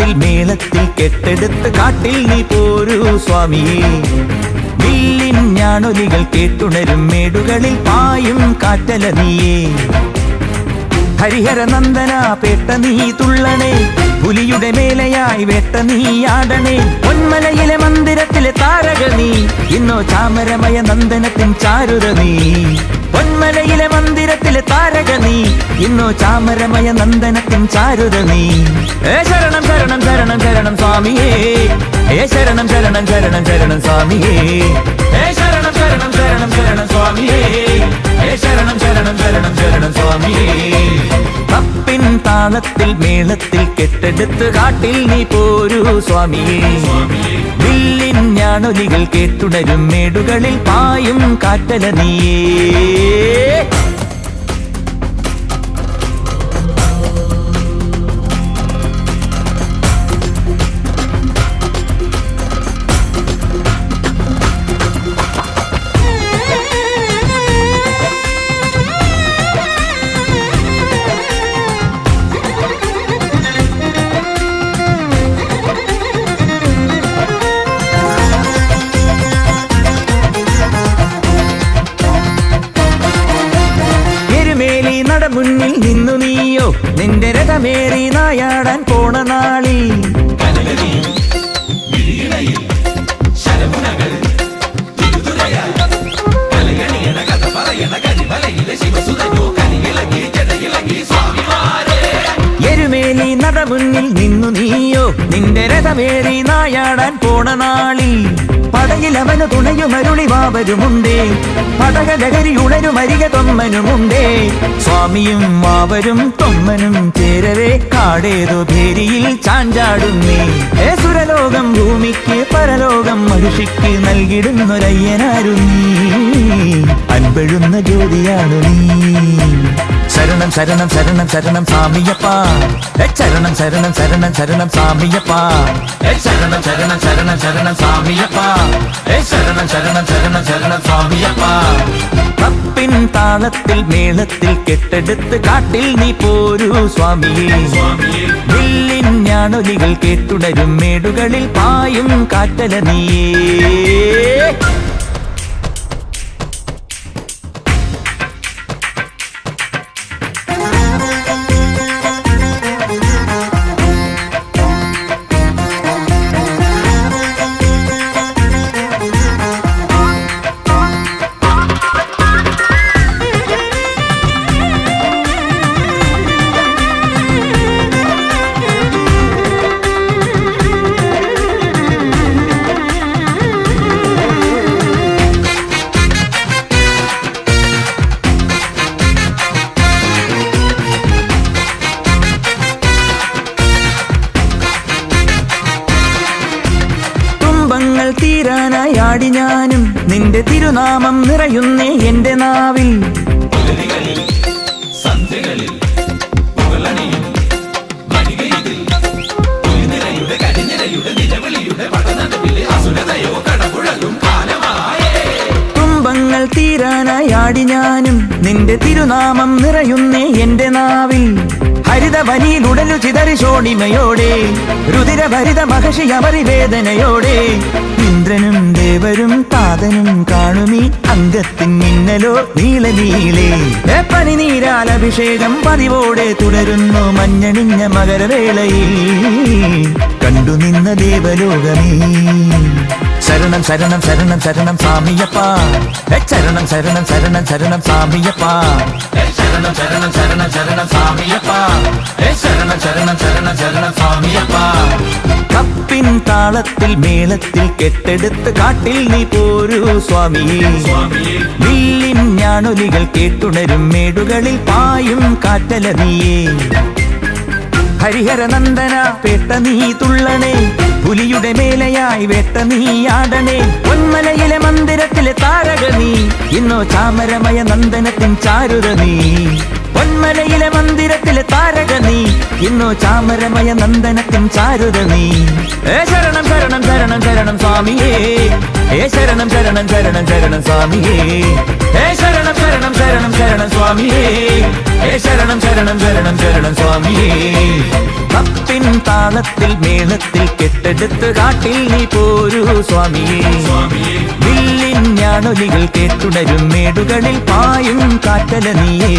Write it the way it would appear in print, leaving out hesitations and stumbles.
താളത്തിൽ മേളത്തിൽ കെട്ടെടുത്ത് കാട്ടിൽ നീ പോരൂ സ്വാമിയേ. വില്ലിൻ ഞാണൊലികൾ കേട്ടുണരും മേടുകളിൽ പായും കാറ്റല നീയേ. ഹരിഹര നന്ദന പേട്ട നീ തുള്ളണേ, പുലിയുടെ മേലയായി വേട്ട നീ ആടണേ. പൊന്മലയിലെ മന്ദിരത്തിലെ താരക നീ, ഇന്നോ ചാമരമയ നന്ദനത്തിൻ ചാരുത നീ. പൊന്മലയിലെ മന്ദിരത്തിലെ താരക നീ, ഇന്നോ ചാമരമയ നന്ദനത്തിൻ ചാരുത നീ. ശരണം ശരണം ശരണം ശരണം സ്വാമിയേ, ശരണം ശരണം ശരണം ശരണം സ്വാമിയേ. ശരണം ശരണം ശരണം ശരണം സ്വാമിയേ, ശരണം ശരണം ശരണം ശരണം സ്വാമിയേ. തപ്പിൻ താളത്തിൽ മേളത്തിൽ കെട്ടെടുത്ത് കാട്ടിൽ നീ പോരൂ സ്വാമിയേ. വില്ലിൻ ഞാണൊലികൾ കേട്ടുണരും മേടുകളിൽ പായും കാറ്റല നീയേ. മുന്നിൽ നിന്നു നീയോ നിന്റെ രഥമേറി നായാടാൻ പോണ നാളിൽ. എരുമേലി നട മുന്നിൽ നിന്നു നീയോ നിന്റെ രഥമേറി നായാടാൻ പോണ നാളിൽ. പടയിലവന് തുണയുമരുളി വാവരുമുണ്ടേ, പടകലഹരി ഉണരുമരിക തൊമ്മനുമുണ്ടേ. സ്വാമിയും വാവരും തൊമ്മനും ചേരവേ കാടേതോ ഭേരിയിൽ ചാഞ്ചാടുന്നേ. സുരലോകം ഭൂമിക്ക് പരലോകം മഹിഷിക്ക് നൽകിടുന്നൊരയ്യനാരു നീ. അൻപഴുന്ന ജ്യോതിയാണു നീ. ശരണം ശരണം ശരണം ശരണം സ്വാമിയപ്പ, ശരണം ശരണം ശരണം ശരണം സ്വാമിയപ്പ. ശരണം ശരണം ശരണം ശരണം സ്വാമിയപ്പ, ശരണം ശരണം ശരണം ശരണം സ്വാമിയപ്പ. തപ്പിൻ താളത്തിൽ മേളത്തിൽ കെട്ടെടുത്ത് കാട്ടിൽ നീ പോരൂ സ്വാമിയേ. വില്ലിൻ ഞാണൊലികൾ കേട്ടുണരും മേടുകളിൽ പായും കാറ്റല നീയേ. തീരാനായി ആടി ഞാനും നിന്റെ തിരുനാമം നിറയുന്നേ എന്റെ നാവിൽ. തുമ്പങ്ങൾ തീരാനായി ആടി ഞാനും നിന്റെ തിരുനാമം നിറയുന്നേ എന്റെ നാവിൽ. ഹരിതവനിയിൽ ഉടലു ചിതറി ശോണിമയോടെ, രുതിരഭരിത മഹർഷി അമരിവേദനയോടെ. ഇന്ദ്രനും ദേവരും താതനും കാണുമീ അംഗത്തിൻ മിന്നലോ നീലനീളേ. പനിനീരാൽ അഭിഷേകം പതിവോടെ തുടരുന്നു മഞ്ഞണിഞ്ഞ മകരവേളയിൽ. കണ്ടു നിന്ന ദേവലോകമേ. ശരണം ശരണം ശരണം ശരണം സ്വാമിയപ്പ, ശരണം ശരണം ശരണം ശരണം സ്വാമിയപ്പ. ശരണം ശരണം ശരണം ശരണം സ്വാമിയപ്പ, ശരണം ശരണം ശരണം ശരണം സ്വാമിയപ്പ. തപ്പിൻ താളത്തിൽ മേളത്തിൽ കെട്ടെടുത്ത് കാട്ടിൽ നീ പോരൂ സ്വാമിയേ. വില്ലിൻ ഞാണൊലികൾ കേട്ടുണരും മേടുകളിൽ പായും കാറ്റല നീയേ. ഹരിഹര നന്ദന പേട്ട നീ തുള്ളണേ, പുലിയുടെ മേലയായി വേട്ട നീ ആടണേ. പൊന്മലയിലെ മന്ദിരത്തിലെ താരക നീ, ഇന്നോ ചാമരമയ നന്ദനത്തിൻ ചാരുത നീ പൊന്മലയിലെ മന്ദിരത്തിലെ താരക നീ ഇന്നോ ചാമരമയ നന്ദനത്തിൻ ചാരുത നീ ശരണം ശരണം ശരണം ശരണം സ്വാമിയേ ശരണം ശരണം ശരണം ശരണം സ്വാമിയേ ശരണം ശരണം ശരണം ശരണം സ്വാമിയേ ശരണം ശരണം ശരണം ശരണം സ്വാമിയേ ഭക്തിൻ താളത്തിൽ മേളത്തിൽ കെട്ടെടുത്ത് കാട്ടിൽ നീ പോരൂ സ്വാമിയേ വില്ലിൻ ഞാണൊലികൾ കേട്ടുണരും മേടുകളിൽ പായും കാറ്റല നീയേ